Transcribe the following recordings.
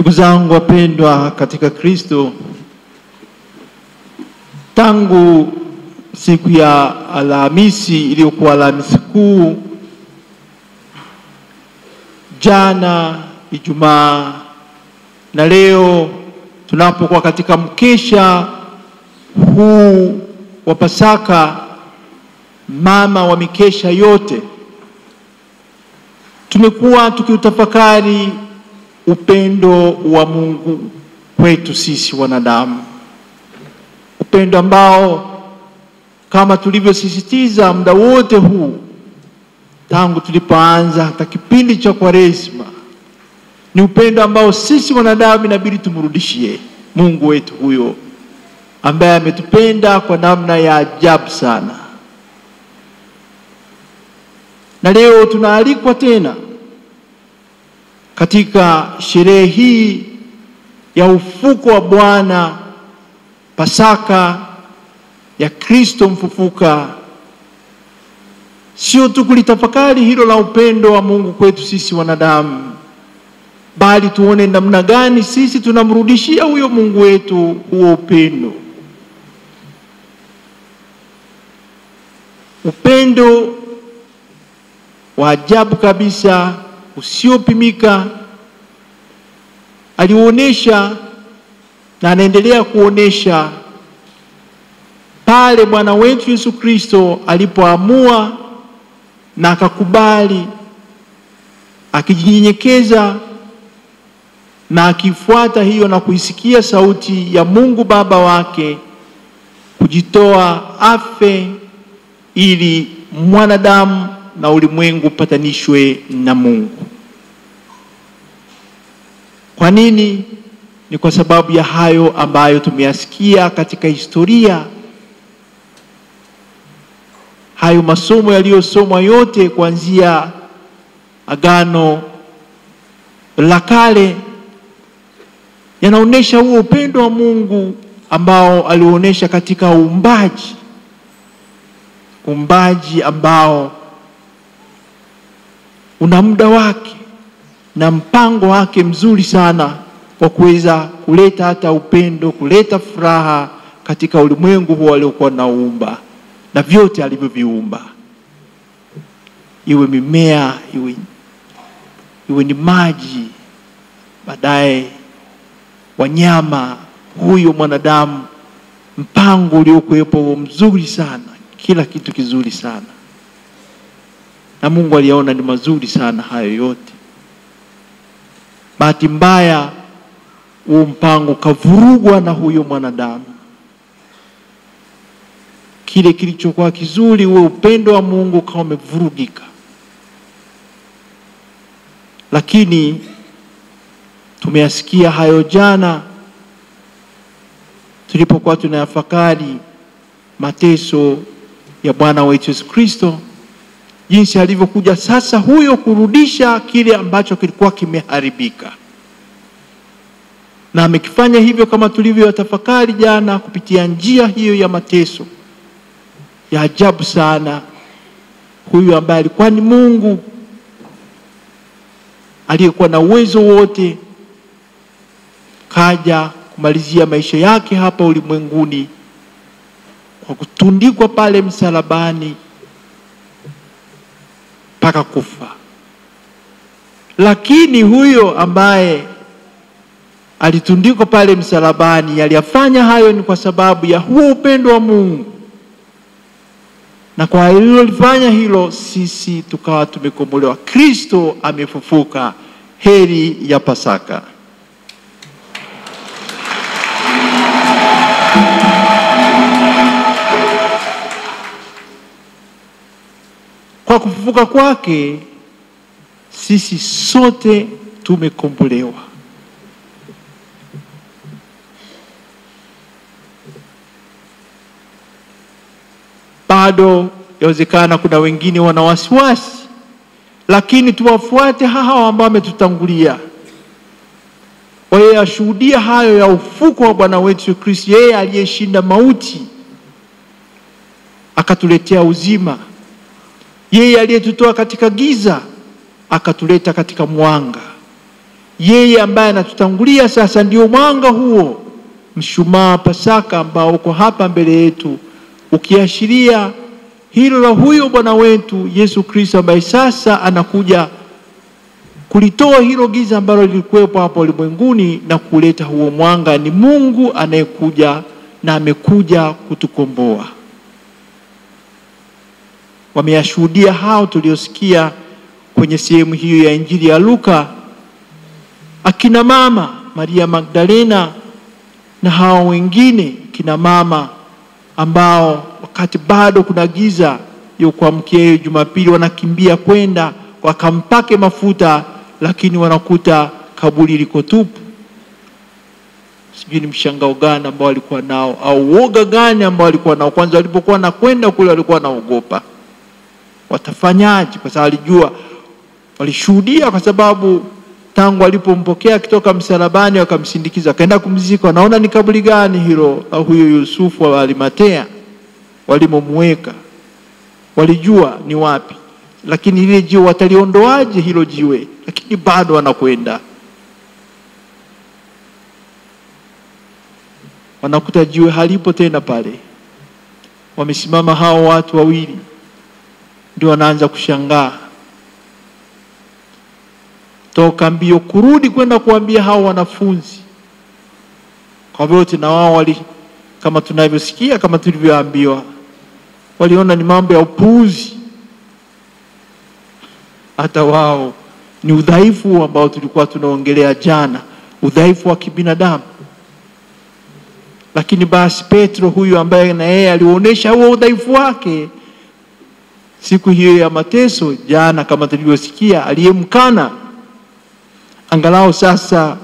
Ndugu zangu wapendwa katika Kristo, tangu siku ya Alhamisi iliyokuwa Alhamisi Kuu, jana Ijumaa na leo tunapokuwa katika mkesha huu wa Pasaka, mama wa mikesha yote, tumekuwa tukiutafakari upendo wa Mungu kwetu sisi wanadamu. Upendo ambao kama tulivyosisitiza muda wote huu tangu tulipoanza hata kipindi cha Kwaresma, ni upendo ambao sisi wanadamu inabidi tumrudishie Mungu wetu huyo ambaye ametupenda kwa namna ya ajabu sana. Na leo tunaalikwa tena katika sherehe hii ya ufufuko wa Bwana, Pasaka ya Kristo mfufuka, sio tu kulitafakari hilo la upendo wa Mungu kwetu sisi wanadamu, bali tuone namna gani sisi tunamrudishia huyo Mungu wetu huo upendo. Upendo wa ajabu kabisa usiopimika aliuonesha na anaendelea kuonesha pale Bwana wetu Yesu Kristo alipoamua na akakubali, akijinyenyekeza na akifuata hiyo na kuisikia sauti ya Mungu Baba wake, kujitoa afe ili mwanadamu na ulimwengu patanishwe na Mungu. Kwa nini? Ni kwa sababu ya hayo ambayo tumeyasikia katika historia, hayo masomo yaliyosomwa yote kuanzia Agano la Kale yanaonesha huo upendo wa Mungu ambao aliuonesha katika uumbaji ambao una muda wake na mpango wake mzuri sana kwa kuweza kuleta hata upendo, kuleta furaha katika ulimwengu huo aliokuwa naumba na vyote alivyoviumba, iwe mimea, iwe ni maji, baadaye wanyama, huyo mwanadamu, mpango uliokuwepo mzuri sana, kila kitu kizuri sana. Na Mungu aliona ni mazuri sana hayo yote. Bahati mbaya huo mpango kavurugwa na huyo mwanadamu. Kile kilichokuwa kizuri, huo upendo wa Mungu kama umevurugika. Lakini tumeyasikia hayo jana tulipokuwa tunayafakari mateso ya Bwana wetu Yesu Kristo, jinsi alivyokuja sasa huyo kurudisha kile ambacho kilikuwa kimeharibika. Na amekifanya hivyo kama tulivyotafakari jana kupitia njia hiyo ya mateso ya ajabu sana. Huyu ambaye alikuwa ni Mungu aliyekuwa na uwezo wote, kaja kumalizia maisha yake hapa ulimwenguni kwa kutundikwa pale msalabani mpaka kufa. Lakini huyo ambaye alitundikwa pale msalabani, aliyafanya hayo ni kwa sababu ya huo upendo wa Mungu. Na kwa alilolifanya hilo, sisi tukawa tumekombolewa. Kristo amefufuka. Heri ya Pasaka. Kwa kufufuka kwake sisi sote tumekombolewa. Bado yawezekana kuna wengine wana wasiwasi, lakini tuwafuate hao ambao wametutangulia. Wao yashuhudia hayo ya ufufuko wa Bwana wetu Kristo, yeye aliyeshinda mauti akatuletea uzima. Yeye aliyetutoa katika giza akatuleta katika mwanga. yeye ambaye anatutangulia sasa ndio mwanga huo, mshumaa Pasaka ambao uko hapa mbele yetu, ukiashiria hilo la huyo Bwana wetu Yesu Kristo ambaye sasa anakuja kulitoa hilo giza ambalo lilikuwepo hapo ulimwenguni na kuleta huo mwanga. Ni Mungu anayekuja na amekuja kutukomboa. Wameyashuhudia hao tuliosikia kwenye sehemu hiyo ya Injili ya Luka, akina mama Maria Magdalena na hao wengine kina mama ambao wakati bado kuna giza hiyo kuamkia hiyo Jumapili wanakimbia kwenda wakampake mafuta, lakini wanakuta kaburi liko tupu. Sijui ni mshangao gani ambao walikuwa nao au woga gani ambao walikuwa nao. Kwanza walipokuwa na kwenda kule walikuwa naogopa watafanyaje, kwa sababu alijua, walishuhudia kwa sababu tangu walipompokea kutoka msalabani wakamsindikiza kaenda kumzika, wanaona ni kaburi gani hilo au huyo Yusufu wa Arimatea walimomweka, walijua ni wapi, lakini ile jiwe wataliondoaje hilo jiwe? Lakini bado wanakwenda, wanakuta jiwe halipo tena pale. Wamesimama hao watu wawili, ndio wanaanza kushangaa, toka mbio kurudi kwenda kuambia hao wanafunzi. Kwa vyote na wao kama tunavyosikia, kama tulivyoambiwa, waliona ni mambo ya upuuzi. Hata wao ni udhaifu ambao tulikuwa tunaongelea jana, udhaifu wa kibinadamu. Lakini basi Petro huyu ambaye na yeye alionyesha huo udhaifu wake siku hiyo ya mateso jana, kama tulivyosikia, aliyemkana, angalau sasa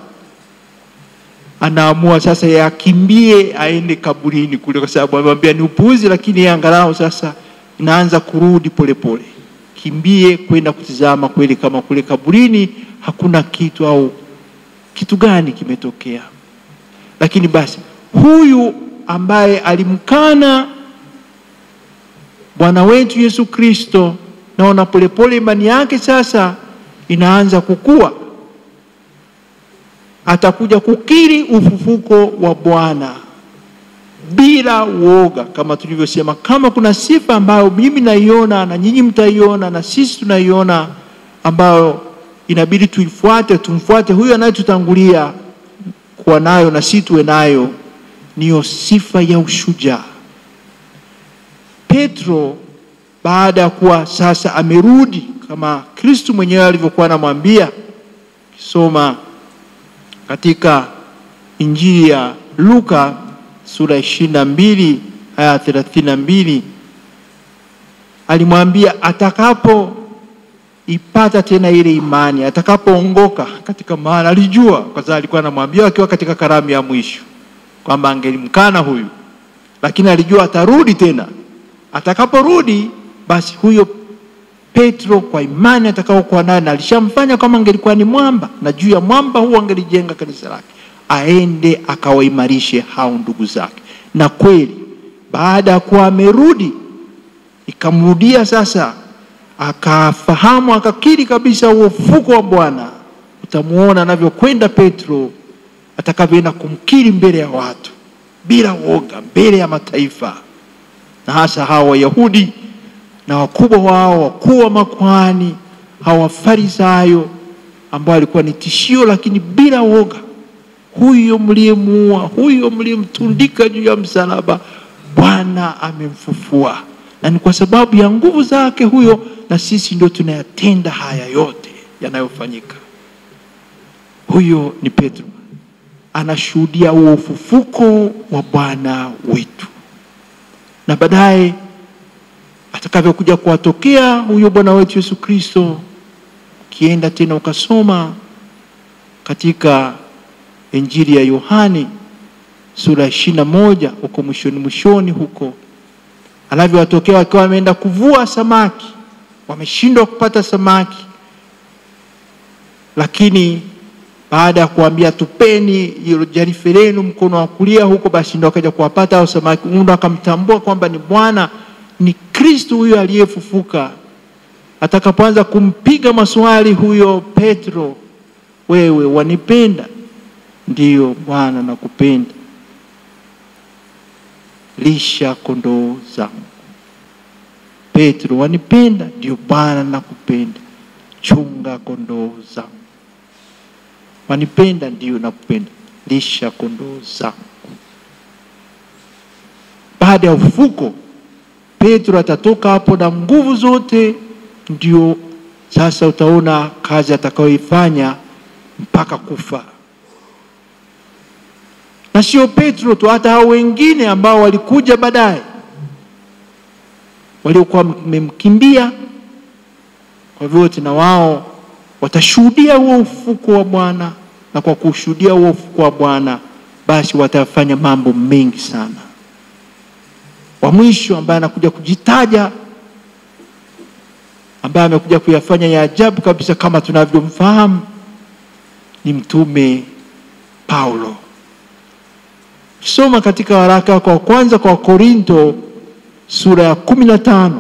anaamua sasa yakimbie aende kaburini kule, kwa sababu amemwambia ni upuuzi, lakini angalau sasa inaanza kurudi polepole. Kimbie kwenda kutizama kweli kama kule kaburini hakuna kitu au kitu gani kimetokea. Lakini basi huyu ambaye alimkana Bwana wetu Yesu Kristo, naona polepole imani yake sasa inaanza kukua. Atakuja kukiri ufufuko wa Bwana bila uoga, kama tulivyosema. Kama kuna sifa ambayo mimi naiona na nyinyi mtaiona na sisi tunaiona ambayo inabidi tuifuate, tumfuate huyo anayetutangulia kuwa nayo na sisi tuwe nayo, niyo sifa ya ushujaa. Petro baada ya kuwa sasa amerudi kama Kristo mwenyewe alivyokuwa anamwambia, kisoma katika Injili ya Luka sura 22 aya 32, alimwambia atakapo ipata tena ile imani, atakapoongoka katika maana alijua, kwa sababu alikuwa anamwambia akiwa katika karamu ya mwisho kwamba angelimkana huyu, lakini alijua atarudi tena. Atakaporudi basi huyo Petro kwa imani atakayokuwa nayo, na alishamfanya kama angelikuwa ni mwamba, na juu ya mwamba huo angelijenga kanisa lake, aende akawaimarishe hao ndugu zake. Na kweli baada ya kuwa amerudi, ikamrudia sasa, akafahamu, akakiri kabisa ufufuko wa Bwana. Utamuona anavyokwenda Petro atakavyoenda kumkiri mbele ya watu bila woga, mbele ya mataifa, na hasa hao Wayahudi na wakubwa wao, wakuu wa makuhani, hao Wafarisayo ambao walikuwa ni tishio, lakini bila woga. Huyo mliyemuua, huyo mliyemtundika juu ya msalaba, Bwana amemfufua, na ni kwa sababu ya nguvu zake huyo na sisi ndio tunayatenda haya yote yanayofanyika. Huyo ni Petro, anashuhudia huo ufufuko wa Bwana wetu. Na baadaye atakavyokuja kuwatokea huyo Bwana wetu Yesu Kristo, kienda tena ukasoma katika Injili ya Yohane sura 21 huko mwishoni huko, anavyowatokea wakiwa wameenda kuvua samaki, wameshindwa kupata samaki, lakini baada ya kuambia tupeni jarife lenu mkono wa kulia huko, basi ndio akaja kuwapata hao samaki. Mungu akamtambua kwamba ni Bwana, ni Kristo huyo aliyefufuka. Atakapoanza kumpiga maswali huyo Petro, wewe wanipenda? Ndiyo Bwana, nakupenda. Lisha kondoo zangu. Petro, wanipenda? Ndiyo Bwana, nakupenda. Chunga kondoo zangu. Wanipenda? Ndiyo, nakupenda. Lisha kondoo zangu. Baada ya ufufuko, Petro atatoka hapo na nguvu zote. Ndio sasa utaona kazi atakayoifanya mpaka kufa. Na sio Petro tu, hata hao wengine ambao walikuja baadaye, waliokuwa wamemkimbia, kwa vyote na wao watashuhudia huo ufufuko wa Bwana. Na kwa kushuhudia huo ufufuko wa Bwana, basi watafanya mambo mengi sana. Wa mwisho ambaye anakuja kujitaja, ambaye amekuja kuyafanya ya ajabu kabisa kama tunavyomfahamu, ni mtume Paulo. Soma katika waraka kwa kwanza kwa Korinto sura ya 15,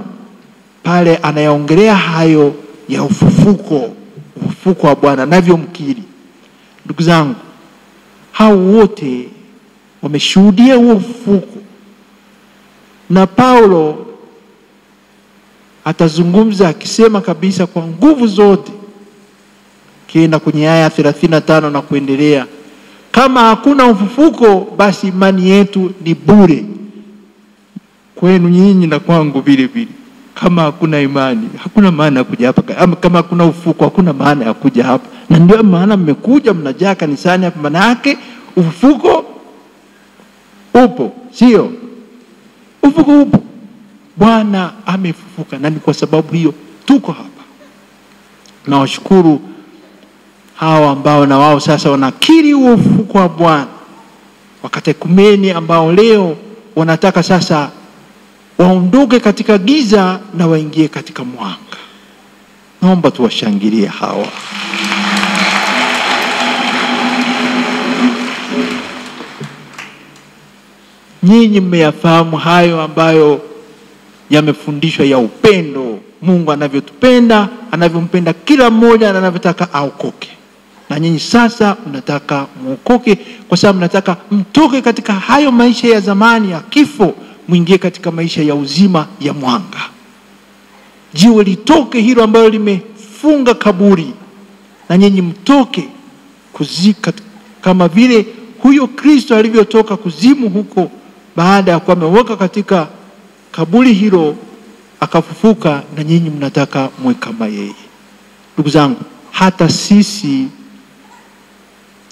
pale anayaongelea hayo ya ufufuko wa Bwana navyomkiri. Ndugu zangu, hao wote wameshuhudia huo ufufuko, na Paulo atazungumza akisema kabisa kwa nguvu zote, kienda kwenye aya 35 na kuendelea, kama hakuna ufufuko basi imani yetu ni bure kwenu nyinyi na kwangu vile vile. Kama hakuna imani, hakuna maana ya kuja hapa. Kama hakuna ufufuko, hakuna maana ya kuja hapa. Na ndio maana mmekuja mnajaa kanisani hapa, maana yake ufufuko upo, sio? Ufufuko upo. Bwana amefufuka, na ni kwa sababu hiyo tuko hapa. Na washukuru hawa ambao na wao sasa wanakiri huo ufufuko wa Bwana, wakatekumeni ambao leo wanataka sasa waondoke katika giza na waingie katika mwanga. Naomba tuwashangilie hawa. Nyinyi mmeyafahamu hayo ambayo yamefundishwa ya upendo, Mungu anavyotupenda, anavyompenda kila mmoja na anavyotaka aokoke. Na nyinyi sasa mnataka muokoke kwa sababu mnataka mtoke katika hayo maisha ya zamani ya kifo, muingie katika maisha ya uzima ya mwanga. Jiwe litoke hilo ambalo limefunga kaburi, na nyinyi mtoke kuzika kama vile huyo Kristo alivyotoka kuzimu huko baada ya kuwa ameweka katika kaburi hilo akafufuka, na nyinyi mnataka muwe kama yeye. Ndugu zangu, hata sisi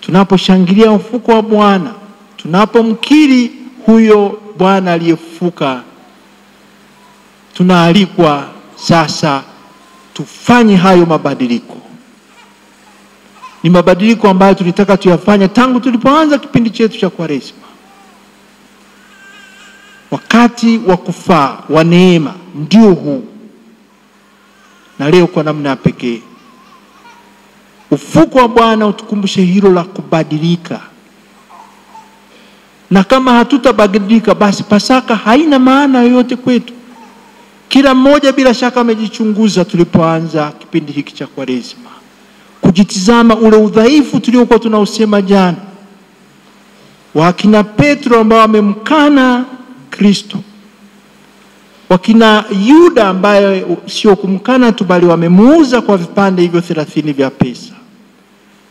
tunaposhangilia ufufuko wa Bwana, tunapomkiri huyo Bwana aliyefufuka, tunaalikwa sasa tufanye hayo mabadiliko. Ni mabadiliko ambayo tulitaka tuyafanye tangu tulipoanza kipindi chetu cha Kwaresma. Wakati wa kufaa wa neema ndio huu. Na leo kwa namna ya pekee ufufuko wa Bwana utukumbushe hilo la kubadilika. Na kama hatutabadilika, basi Pasaka haina maana yoyote kwetu. Kila mmoja bila shaka amejichunguza tulipoanza kipindi hiki cha Kwaresma, kujitizama ule udhaifu tuliokuwa tunausema jana. Wakina Petro ambao wamemkana Kristo, wakina Yuda ambaye sio kumkana tu bali wamemuuza kwa vipande hivyo 30 vya pesa,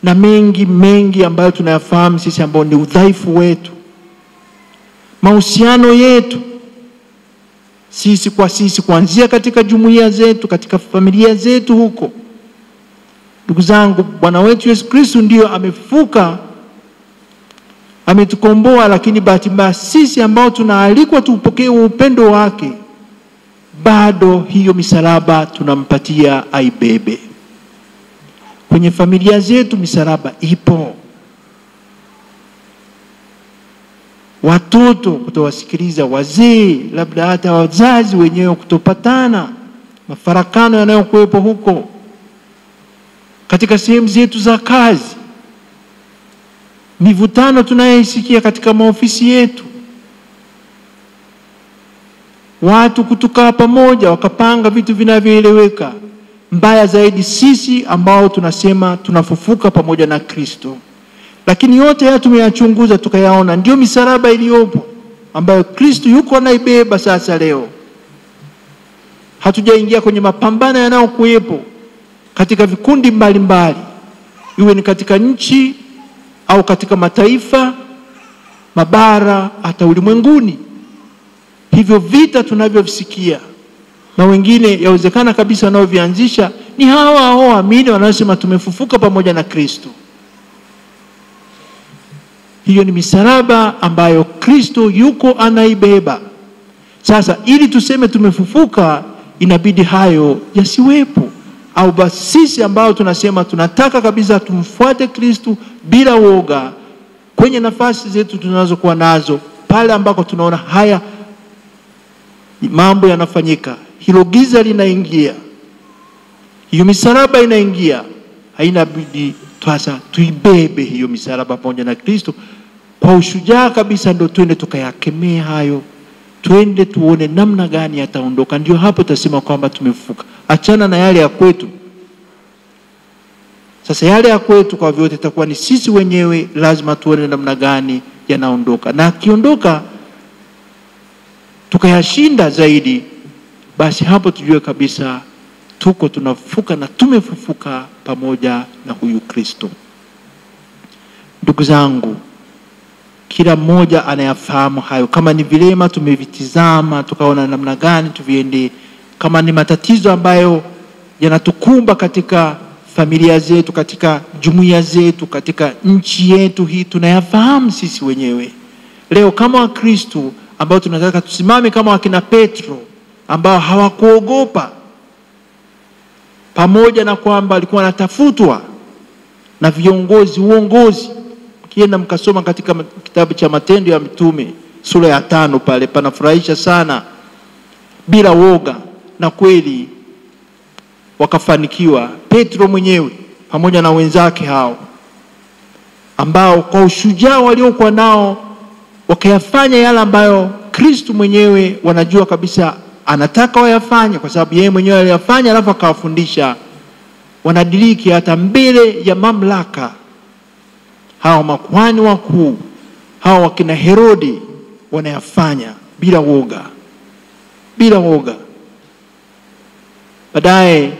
na mengi ambayo tunayafahamu sisi ambao ni udhaifu wetu, mahusiano yetu sisi kwa sisi, kuanzia katika jumuiya zetu, katika familia zetu huko. Ndugu zangu, Bwana wetu Yesu Kristo ndio amefufuka, ametukomboa, lakini bahati mbaya sisi ambao tunaalikwa tupokee upendo wake, bado hiyo misalaba tunampatia aibebe. Kwenye familia zetu misalaba ipo. Watoto kutowasikiliza wazee, labda hata wazazi wenyewe kutopatana, mafarakano yanayokuwepo huko. Katika sehemu zetu za kazi, mivutano tunayoisikia katika maofisi yetu, watu kutukaa pamoja wakapanga vitu vinavyoeleweka, mbaya zaidi sisi ambao tunasema tunafufuka pamoja na Kristo. Lakini yote haya tumeyachunguza tukayaona ndio misalaba iliyopo ambayo Kristo yuko anaibeba sasa leo. Hatujaingia kwenye mapambano yanayokuwepo katika vikundi mbalimbali, iwe ni katika nchi au katika mataifa, mabara, hata ulimwenguni. Hivyo vita tunavyovisikia na wengine yawezekana kabisa wanaovianzisha ni hawa hao waamini wanaosema tumefufuka pamoja na Kristo. Hiyo ni misalaba ambayo Kristo yuko anaibeba. Sasa ili tuseme tumefufuka, inabidi hayo yasiwepo. Au basi sisi ambao tunasema tunataka kabisa tumfuate Kristo bila woga, kwenye nafasi zetu tunazokuwa nazo, pale ambako tunaona haya mambo yanafanyika, hilo giza linaingia, hiyo misalaba inaingia, haina budi sasa tuibebe hiyo misalaba pamoja na Kristo kwa ushujaa kabisa. Ndio twende tukayakemee hayo, twende tuone namna gani yataondoka. Ndio hapo tutasema kwamba tumefufuka. Achana na yale ya kwetu. Sasa yale ya kwetu kwa vyote itakuwa ni sisi wenyewe, lazima tuone namna gani yanaondoka. Na akiondoka tukayashinda zaidi, basi hapo tujue kabisa tuko tunafufuka na tumefufuka pamoja na huyu Kristo. Ndugu zangu, kila mmoja anayafahamu hayo. Kama ni vilema tumevitizama tukaona namna gani tuviende. Kama ni matatizo ambayo yanatukumba katika familia zetu, katika jumuiya zetu, katika nchi yetu hii, tunayafahamu sisi wenyewe. Leo kama Wakristo ambao tunataka tusimame kama wakina Petro ambao hawakuogopa, pamoja na kwamba alikuwa anatafutwa na viongozi uongozi. Kienda mkasoma katika kitabu cha Matendo ya Mitume sura ya 5 pale, panafurahisha sana. Bila woga, na kweli wakafanikiwa. Petro mwenyewe pamoja na wenzake hao ambao kwa ushujaa waliokuwa nao wakayafanya yale ambayo Kristo mwenyewe wanajua kabisa anataka wayafanye, kwa sababu yeye mwenyewe aliyafanya alafu akawafundisha. Wanadiriki hata mbele ya mamlaka, hao makuhani wakuu, hao wakina Herodi, wanayafanya bila woga, bila woga. Baadaye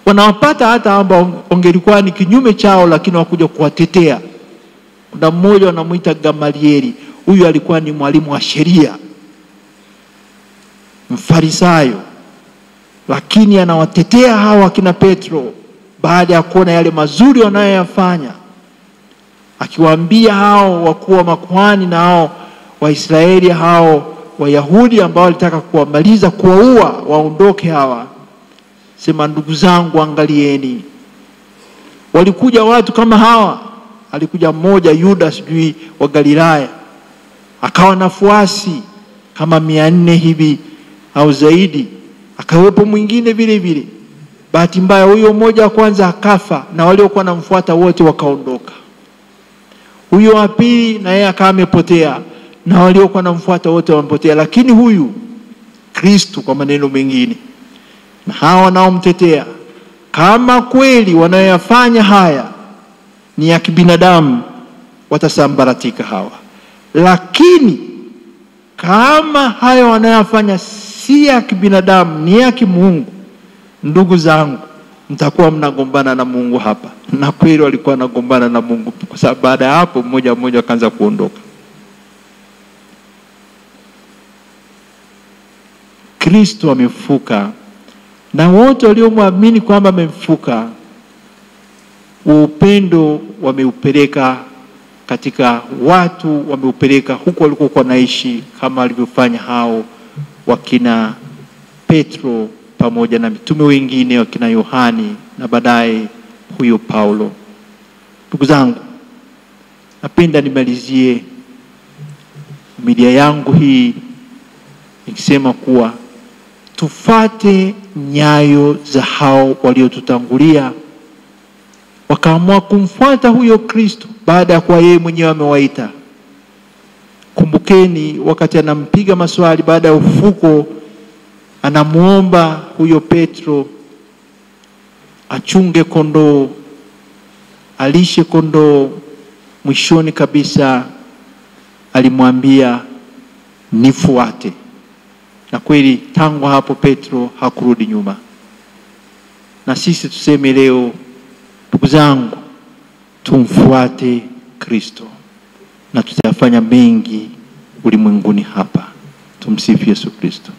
wanawapata hata ambao wangelikuwa ni kinyume chao, lakini wakuja kuwatetea. Kuna mmoja wanamuita Gamalieli. Huyu alikuwa ni mwalimu wa sheria, Mfarisayo, lakini anawatetea hawa kina Petro baada ya kuona yale mazuri wanayoyafanya, akiwaambia hao wakuu wa makuhani na hao Waisraeli, hao Wayahudi ambao walitaka kuwamaliza, kuwaua, waondoke hawa. Sema, ndugu zangu, angalieni, walikuja watu kama hawa. Alikuja mmoja Yuda sijui wa Galilaya, akawa na fuasi kama 400 hivi au zaidi. Akawepo mwingine vile vile. Bahati mbaya huyo mmoja wa kwanza akafa na waliokuwa namfuata wote wakaondoka. Huyo wa pili na yeye akawa amepotea na waliokuwa namfuata wote wamepotea. Lakini huyu Kristo, kwa maneno mengine, na hawa wanaomtetea, kama kweli wanayofanya haya ni ya kibinadamu, watasambaratika hawa. Lakini kama hayo wanayofanya si ya kibinadamu, ni ya kimungu, ndugu zangu, mtakuwa mnagombana na Mungu hapa. Na kweli walikuwa wanagombana na Mungu, kwa sababu baada ya hapo mmoja mmoja akaanza kuondoka. Kristo amefufuka, na wote waliomwamini kwamba amefufuka, upendo wameupeleka katika watu, wameupeleka huko walikokuwa naishi, kama alivyofanya hao wakina Petro pamoja na mitume wengine, wakina Yohani na baadaye huyo Paulo. Ndugu zangu, napenda nimalizie media yangu hii nikisema kuwa tufate nyayo za hao waliotutangulia, wakaamua kumfuata huyo Kristo baada ya kuwa yeye mwenyewe amewaita. Kumbukeni wakati anampiga maswali baada ya ufufuko, anamuomba huyo Petro achunge kondoo, alishe kondoo. Mwishoni kabisa alimwambia nifuate. Na kweli tangu hapo Petro hakurudi nyuma. Na sisi tuseme leo, ndugu zangu, tumfuate Kristo na tutafanya mengi ulimwenguni hapa. Tumsifu Yesu Kristo.